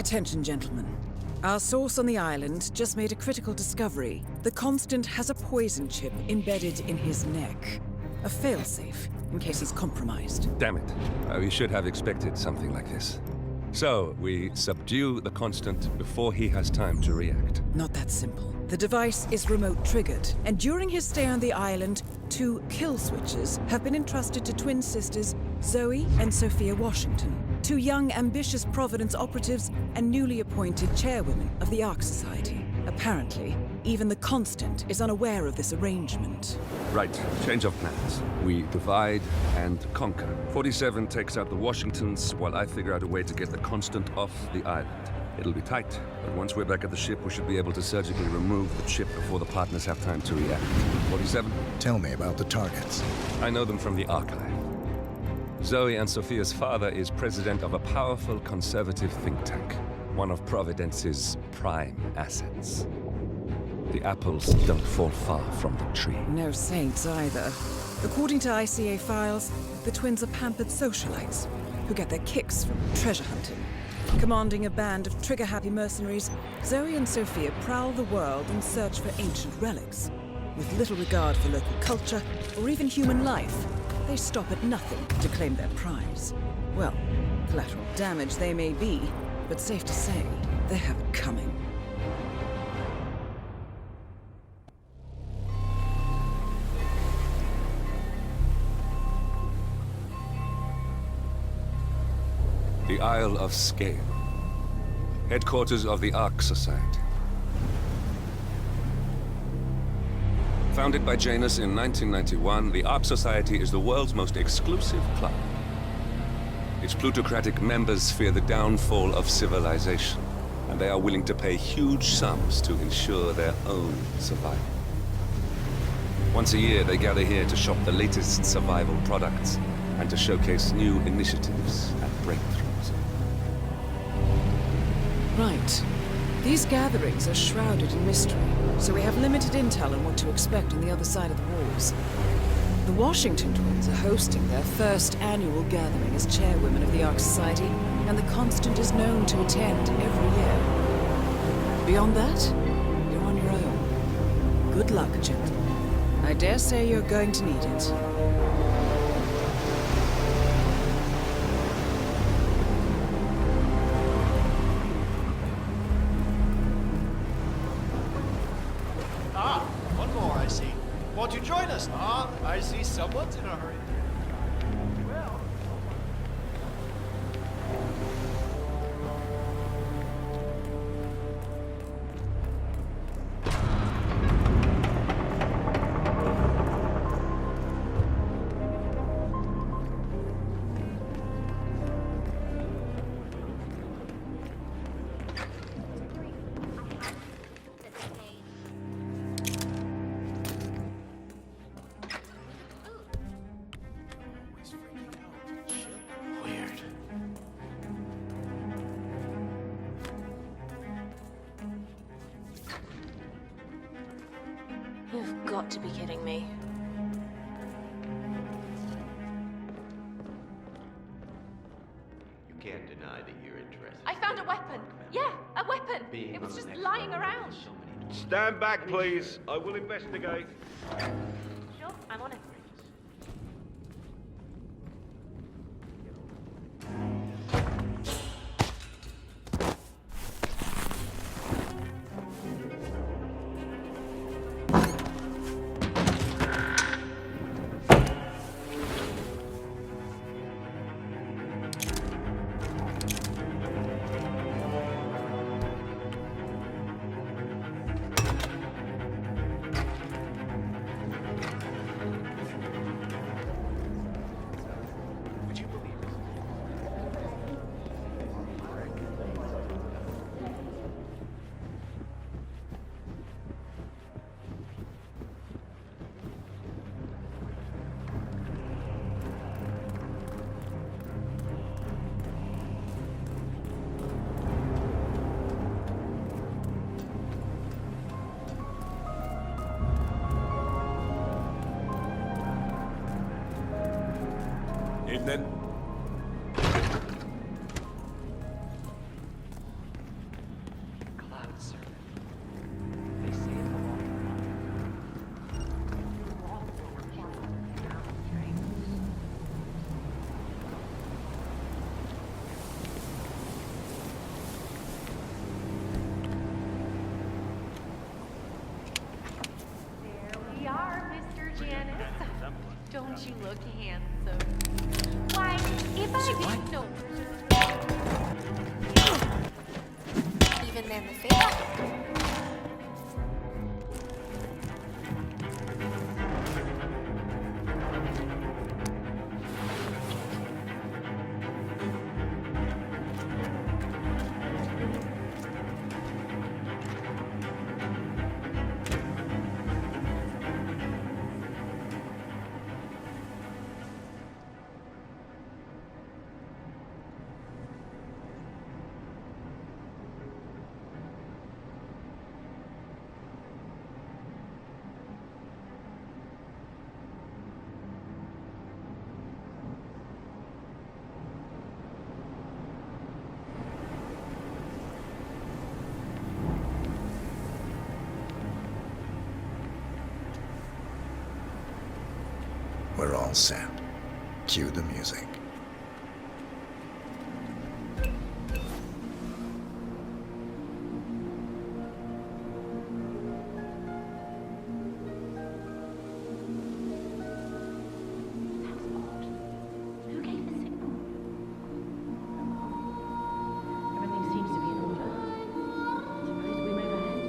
Attention, gentlemen. Our source on the island just made a critical discovery. The Constant has a poison chip embedded in his neck. A failsafe, in case he's compromised. Damn it. We should have expected something like this. So, we subdue the Constant before he has time to react. Not that simple. The device is remote triggered, and during his stay on the island, 2 kill switches have been entrusted to twin sisters Zoe and Sophia Washington, 2 young, ambitious Providence operatives and newly appointed chairwomen of the Ark Society. Apparently, even the Constant is unaware of this arrangement. Right, change of plans. We divide and conquer. 47 takes out the Washingtons, while I figure out a way to get the Constant off the island. It'll be tight, but once we're back at the ship, we should be able to surgically remove the chip before the partners have time to react. 47? Tell me about the targets. I know them from the archive. Zoe and Sophia's father is president of a powerful conservative think tank, one of Providence's prime assets. The apples don't fall far from the tree. No saints either. According to ICA files, the twins are pampered socialites who get their kicks from treasure hunting. Commanding a band of trigger-happy mercenaries, Zoe and Sophia prowl the world in search for ancient relics. With little regard for local culture or even human life, they stop at nothing to claim their prize. Well, collateral damage they may be, but safe to say, they have it coming. The Isle of Sgail, headquarters of the Ark Society. Founded by Janus in 1991, the Ark Society is the world's most exclusive club. Its plutocratic members fear the downfall of civilization, and they are willing to pay huge sums to ensure their own survival. Once a year, they gather here to shop the latest survival products and to showcase new initiatives and breakthroughs. Right. These gatherings are shrouded in mystery, so we have limited intel on what to expect on the other side of the walls. The Washington twins are hosting their first annual gathering as chairwomen of the Ark Society, and the Constant is known to attend every year. Beyond that, you're on your own. Good luck, gentlemen. I dare say you're going to need it. Won't you join us? I see someone's in a hurry. Well. You've got to be kidding me. You can't deny that you're interested. I found a weapon. Yeah, a weapon. It was just lying around. Stand back, please. I will investigate. Sure, I'm on it. Evening. you look handsome. Why, if I didn't know. Even than the face. We're all set. Cue the music. Who gave the signal? Everything seems to be in order. Suppose we move ahead.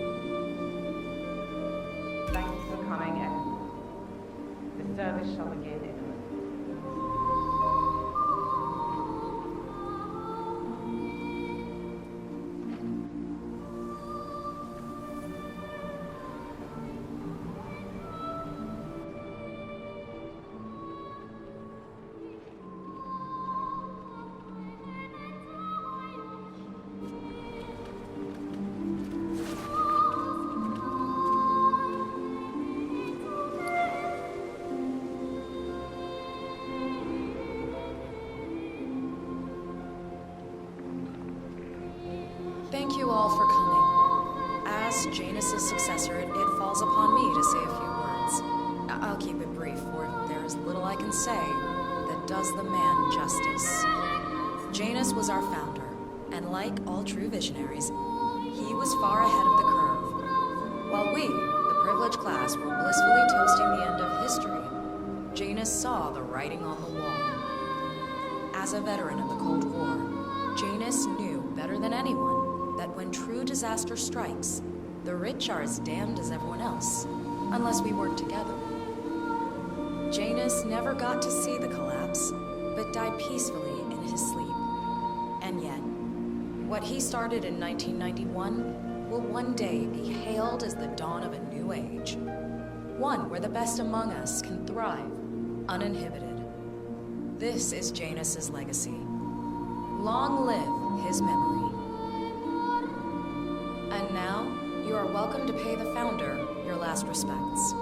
Thanks for coming in. The service shall begin in a moment. Thank you all for coming. As Janus's successor, it falls upon me to say a few words. I'll keep it brief, for there is little I can say that does the man justice. Janus was our founder, and like all true visionaries, he was far ahead of the curve. While we, the privileged class, were blissfully toasting the end of history, Janus saw the writing on the wall. As a veteran of the Cold War, Janus knew better than anyone that when true disaster strikes, the rich are as damned as everyone else, unless we work together. Janus never got to see the collapse, but died peacefully in his sleep. And yet, what he started in 1991 will one day be hailed as the dawn of a new age. One where the best among us can thrive, uninhibited. This is Janus's legacy. Long live his memory. And now, you are welcome to pay the founder your last respects.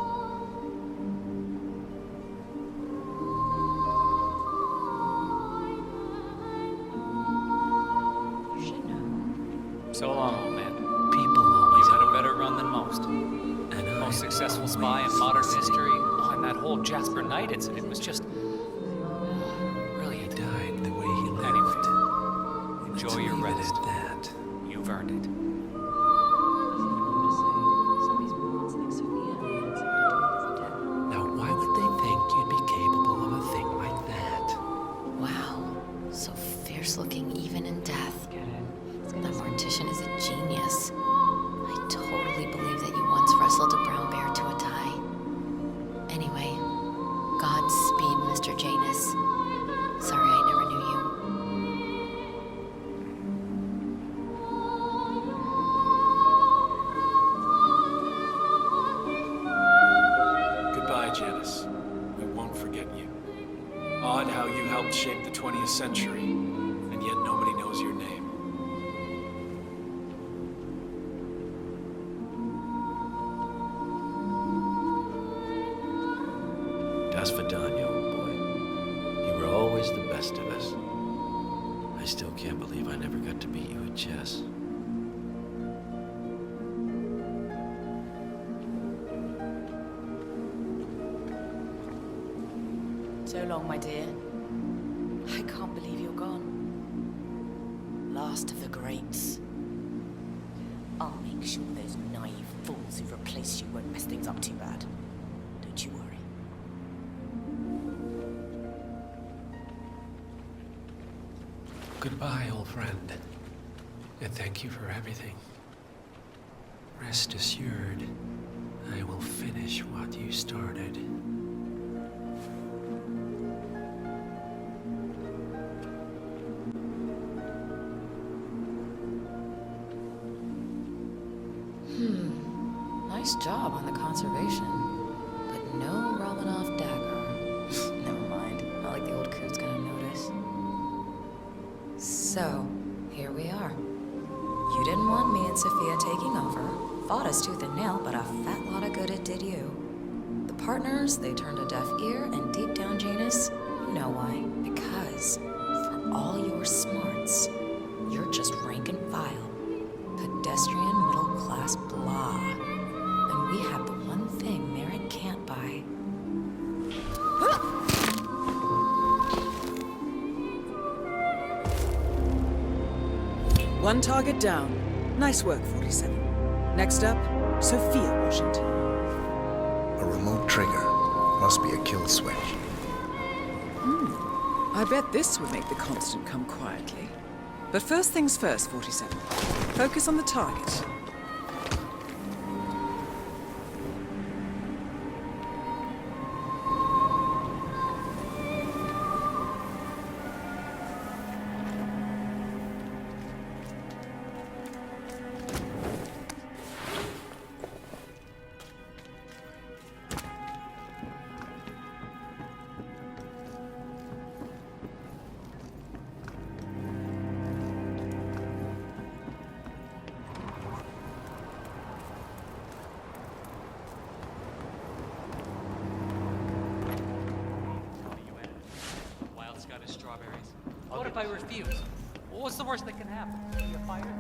You should know. So long, old man. People always You had a better run than most. And Most successful spy in modern history. Oh, and that whole Jasper Knight incident was just brilliant. died the way he lived. Anyway, enjoy your Leave it rest. at that. You've earned it. Now, why would they think you'd be capable of a thing like that? Wow, so fierce looking even in death. That mortician is a genius. I totally believe that you once wrestled a brown bear to a tie. Anyway, Godspeed, Mr. Janus. Sorry I never knew you. Goodbye, Janus. I won't forget you. Odd how you helped shape the 20th century, and yet nobody knows your name. Das Vidania, old boy. You were always the best of us. I still can't believe I never got to beat you at chess. So long, my dear. I can't believe you're gone. Last of the greats. I'll make sure those naive fools who replace you won't mess things up too bad. Don't you worry. Goodbye, old friend. And thank you for everything. Rest assured, I will finish what you started. Nice job on the conservation. But no Romanoff dagger. Never mind. Not like the old coot's gonna notice. So, here we are. You didn't want me and Sophia taking over. Fought us tooth and nail, but a fat lot of good it did you. The partners, they turned a deaf ear, and deep down, Janus, you know why. Because, for all your smarts, you're just rank and file. Pedestrian middle-class blah. And we have the one thing merit can't buy. One target down. Nice work, 47. Next up, Sophia Washington. A remote trigger. Must be a kill switch. I bet this would make the constant come quietly. But first things first, 47. Focus on the target. Strawberries. What if I refuse? Well, what's the worst that can happen? Be a fighter?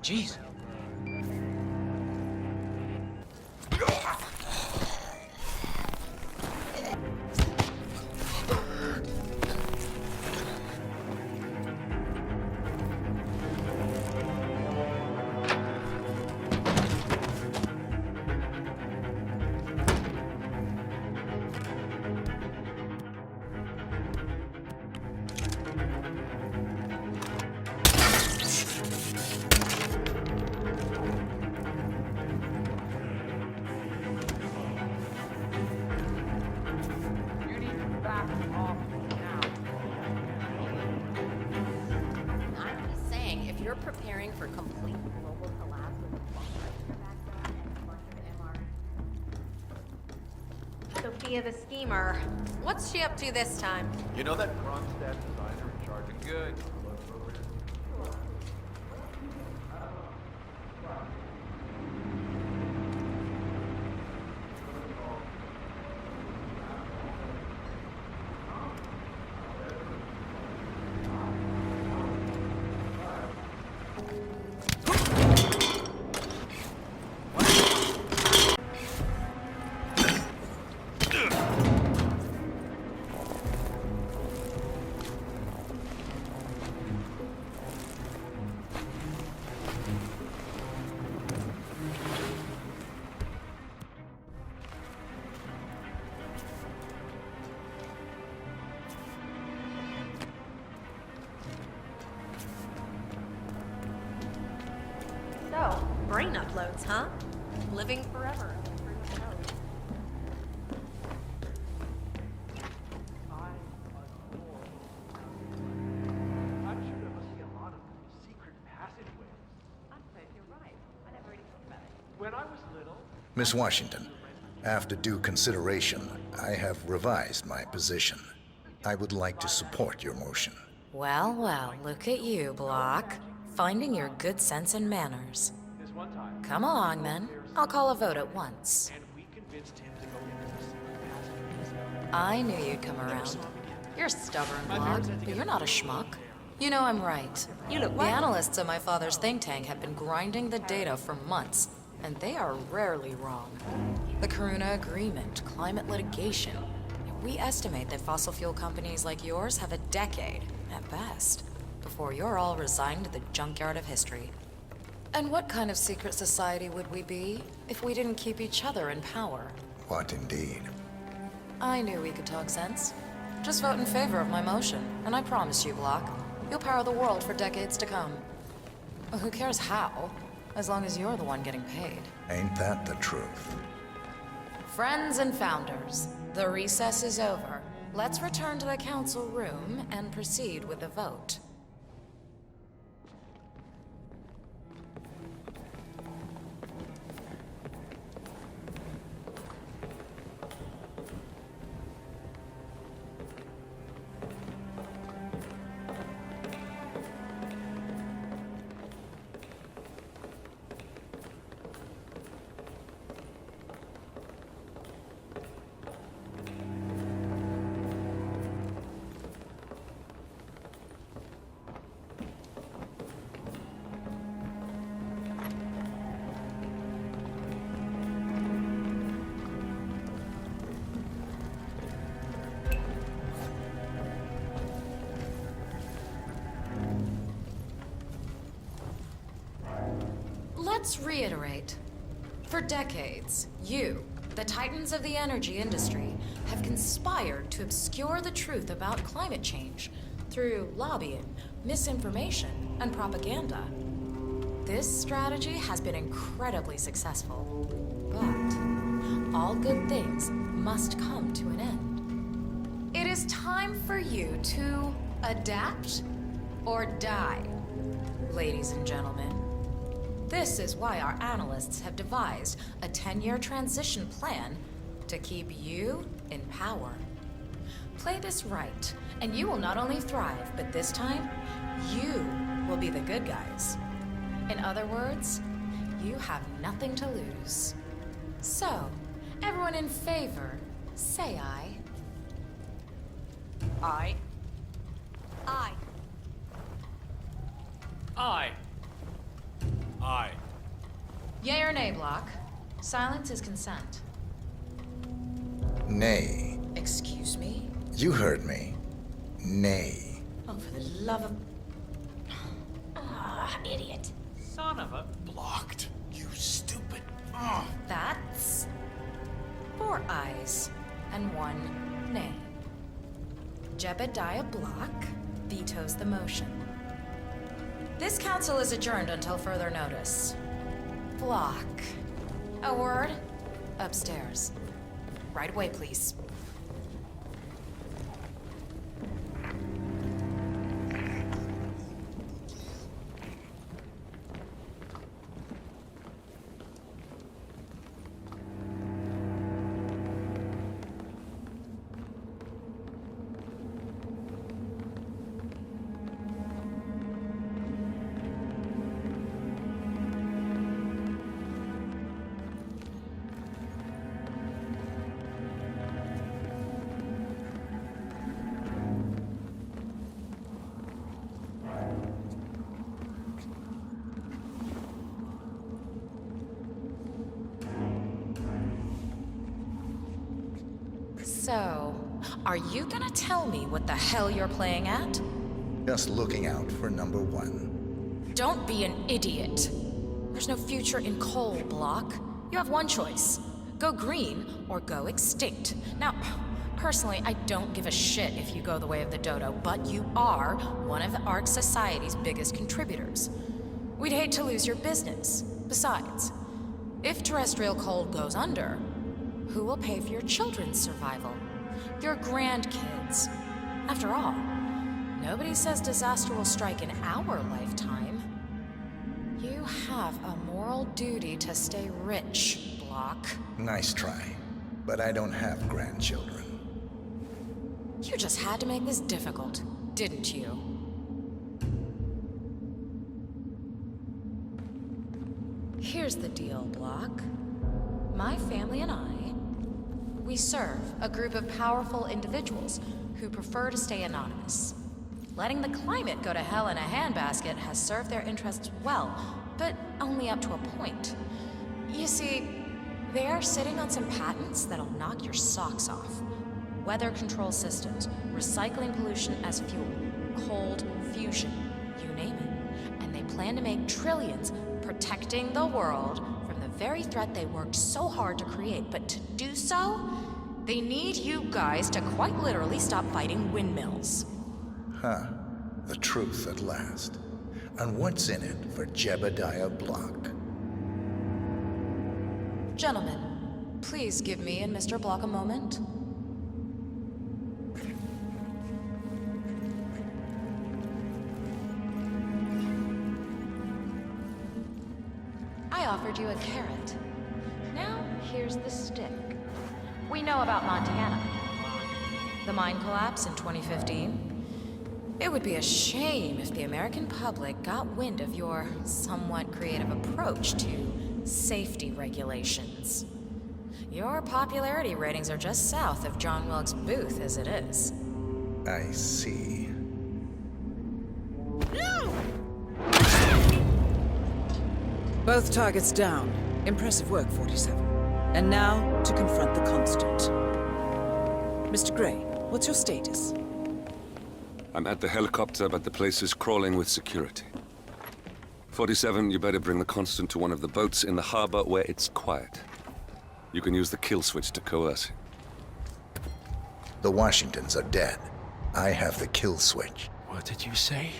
Jeez. Preparing for complete global collapse with a bunker and a bunch of MR. Sophia the schemer. What's she up to this time? You know that Kronstadt designer in charge of good? So, brain uploads, huh? Living forever. I'm sure there must be a lot of secret passageways. I'm glad you're right. I never really thought about it. When I was little... Miss Washington, after due consideration, I have revised my position. I would like to support your motion. Well, well, look at you, Block. Finding your good sense and manners. Come along, then. I'll call a vote at once. I knew you'd come around. You're stubborn, Block, but you're not a schmuck. You know I'm right. You look The analysts at my father's think tank have been grinding the data for months, and they are rarely wrong. The Karuna Agreement, climate litigation. We estimate that fossil fuel companies like yours have a decade, at best, before you're all resigned to the junkyard of history. And what kind of secret society would we be if we didn't keep each other in power? What indeed? I knew we could talk sense. Just vote in favor of my motion, and I promise you, Block, you'll power the world for decades to come. Well, who cares how, as long as you're the one getting paid. Ain't that the truth? Friends and founders, the recess is over. Let's return to the council room and proceed with the vote. Let's reiterate. For decades, you, the titans of the energy industry, have conspired to obscure the truth about climate change through lobbying, misinformation, and propaganda. This strategy has been incredibly successful. But all good things must come to an end. It is time for you to adapt or die, ladies and gentlemen. This is why our analysts have devised a 10-year transition plan to keep you in power. Play this right, and you will not only thrive, but this time, you will be the good guys. In other words, you have nothing to lose. So, everyone in favor, say aye. Aye. Aye. Aye. Aye. Yay or nay, Block? Silence is consent. Nay. Excuse me? You heard me. Nay. Oh, for the love of... Idiot. Son of a... Blocked. You stupid. That's 4 ayes and 1 nay. Jebediah Block vetoes the motion. This council is adjourned until further notice. Block. A word? Upstairs. Right away, please. So, are you gonna tell me what the hell you're playing at? Just looking out for number 1. Don't be an idiot. There's no future in coal, Block. You have one choice. Go green or go extinct. Now, personally, I don't give a shit if you go the way of the dodo, but you are one of the Ark Society's biggest contributors. We'd hate to lose your business. Besides, if terrestrial coal goes under, who will pay for your children's survival? Your grandkids. After all, nobody says disaster will strike in our lifetime. You have a moral duty to stay rich, Block. Nice try. But I don't have grandchildren. You just had to make this difficult, didn't you? Here's the deal, Block. My family and I, we serve a group of powerful individuals who prefer to stay anonymous. Letting the climate go to hell in a handbasket has served their interests well, but only up to a point. You see, they are sitting on some patents that'll knock your socks off. Weather control systems, recycling pollution as fuel, cold fusion, you name it. And they plan to make trillions protecting the world from the very threat they worked so hard to create. But to do so, they need you guys to quite literally stop fighting windmills. Huh. The truth at last. And what's in it for Jebediah Block? Gentlemen, please give me and Mr. Block a moment. I offered you a carrot. Now, here's the stick. We know about Montana. The mine collapse in 2015. It would be a shame if the American public got wind of your somewhat creative approach to safety regulations. Your popularity ratings are just south of John Wilkes Booth as it is. I see. Both targets down. Impressive work, 47. And now, to confront the Constant. Mr. Gray, what's your status? I'm at the helicopter, but the place is crawling with security. 47, you better bring the Constant to one of the boats in the harbor where it's quiet. You can use the kill switch to coerce him. The Washingtons are dead. I have the kill switch. What did you say?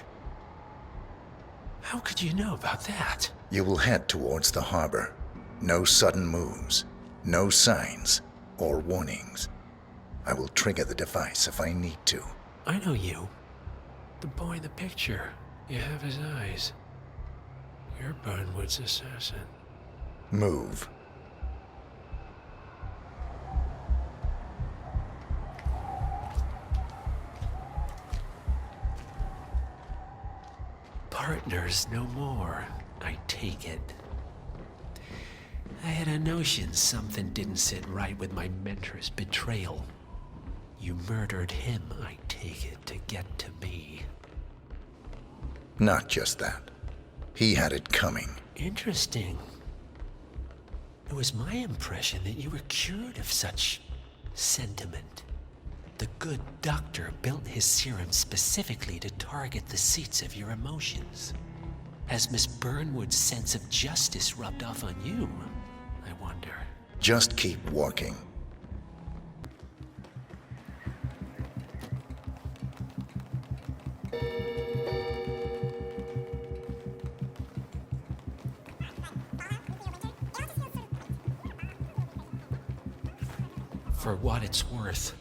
How could you know about that? You will head towards the harbor. No sudden moves, no signs or warnings. I will trigger the device if I need to. I know you. The boy in the picture. You have his eyes. You're Burnwood's assassin. Move. Partners no more, I take it. I had a notion something didn't sit right with my mentor's betrayal. You murdered him, I take it, to get to me. Not just that. He had it coming. Interesting. It was my impression that you were cured of such sentiment. The good doctor built his serum specifically to target the seats of your emotions. Has Miss Burnwood's sense of justice rubbed off on you, I wonder? Just keep walking. For what it's worth,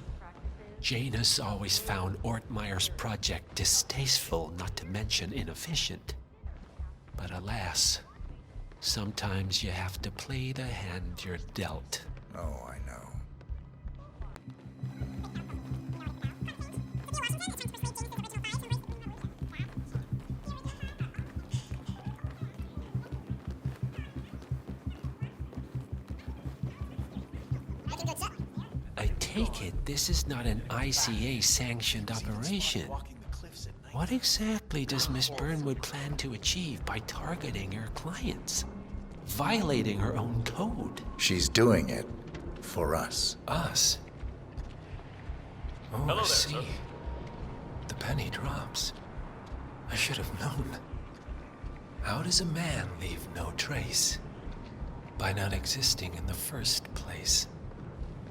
Janus always found Ortmeyer's project distasteful, not to mention inefficient. But alas, sometimes you have to play the hand you're dealt. Oh, I know. I take it this is not an ICA-sanctioned operation. What exactly does Miss Burnwood plan to achieve by targeting her clients? Violating her own code? She's doing it for us. Us? Oh, Hello I there, see. sir. The penny drops. I should have known. How does a man leave no trace? By not existing in the first place.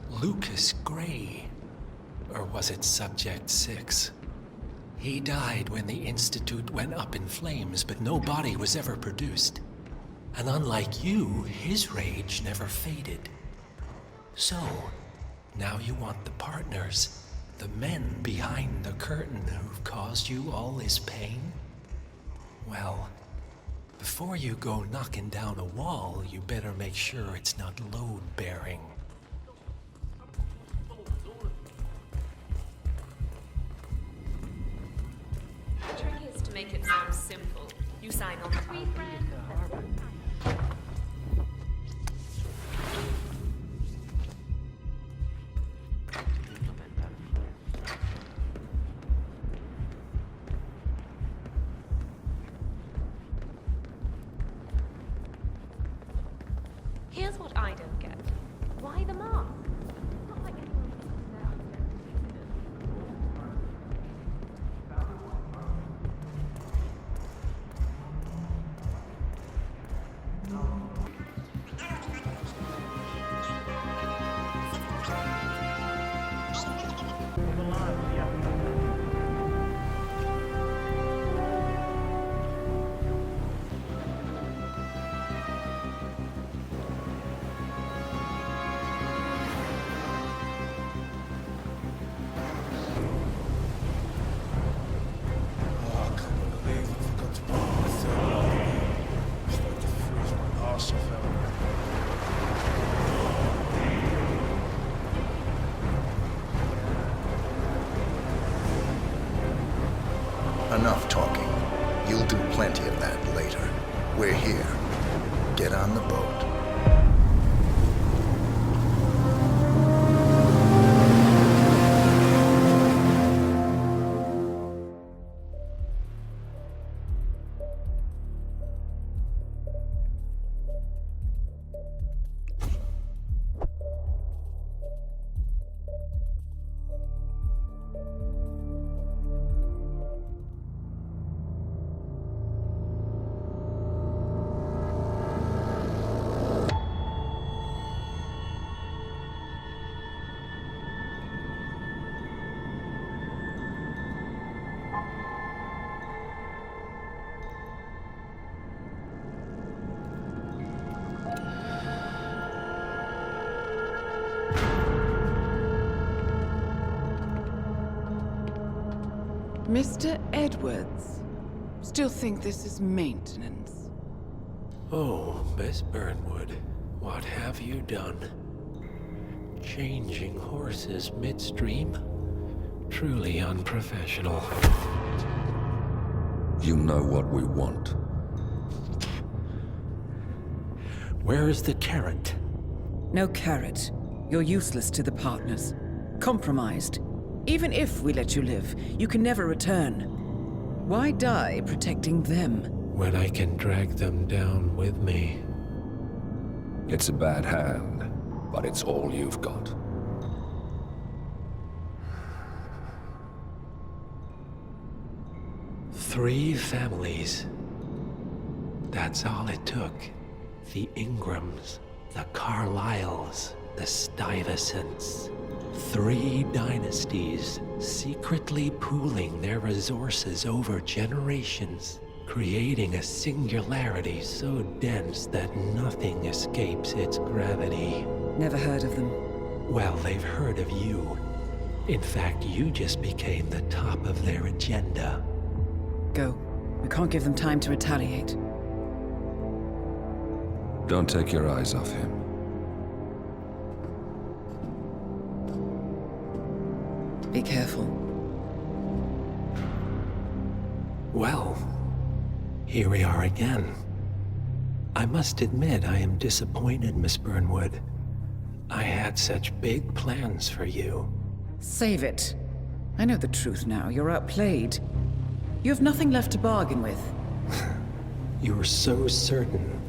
Lucas Gray. Or was it Subject 6? He died when the Institute went up in flames, but no body was ever produced. And unlike you, his rage never faded. So, now you want the partners, the men behind the curtain who've caused you all this pain? Well, before you go knocking down a wall, you better make sure it's not load-bearing. The trick is to make it sound simple. You sign on the top. Here's what I don't get. Why the mask? It's not like anyone Enough talking. You'll do plenty of that later. We're here. Get on the boat. Mr. Edwards, still think this is maintenance? Oh, Miss Burnwood, what have you done? Changing horses midstream? Truly unprofessional. You know what we want. Where is the carrot? No carrot. You're useless to the partners. Compromised. Even if we let you live, you can never return. Why die protecting them? When I can drag them down with me. It's a bad hand, but it's all you've got. Three families. That's all it took. The Ingrams, the Carlyles, the Stuyvesants. 3 dynasties, secretly pooling their resources over generations, creating a singularity so dense that nothing escapes its gravity. Never heard of them. Well, they've heard of you. In fact, you just became the top of their agenda. Go. We can't give them time to retaliate. Don't take your eyes off him. Be careful. Well, here we are again. I must admit I am disappointed, Miss Burnwood. I had such big plans for you. Save it. I know the truth now. You're outplayed. You have nothing left to bargain with. You were so certain,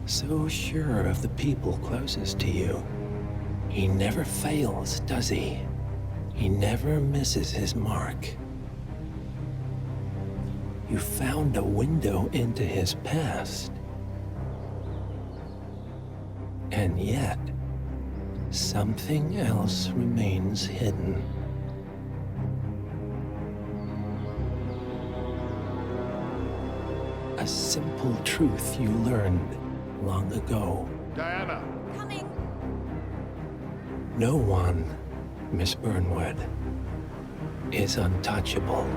so sure of the people closest to you. He never fails, does he? He never misses his mark. You found a window into his past. And yet, something else remains hidden. A simple truth you learned long ago. Diana! Coming! No one, Miss Burnwood, is untouchable.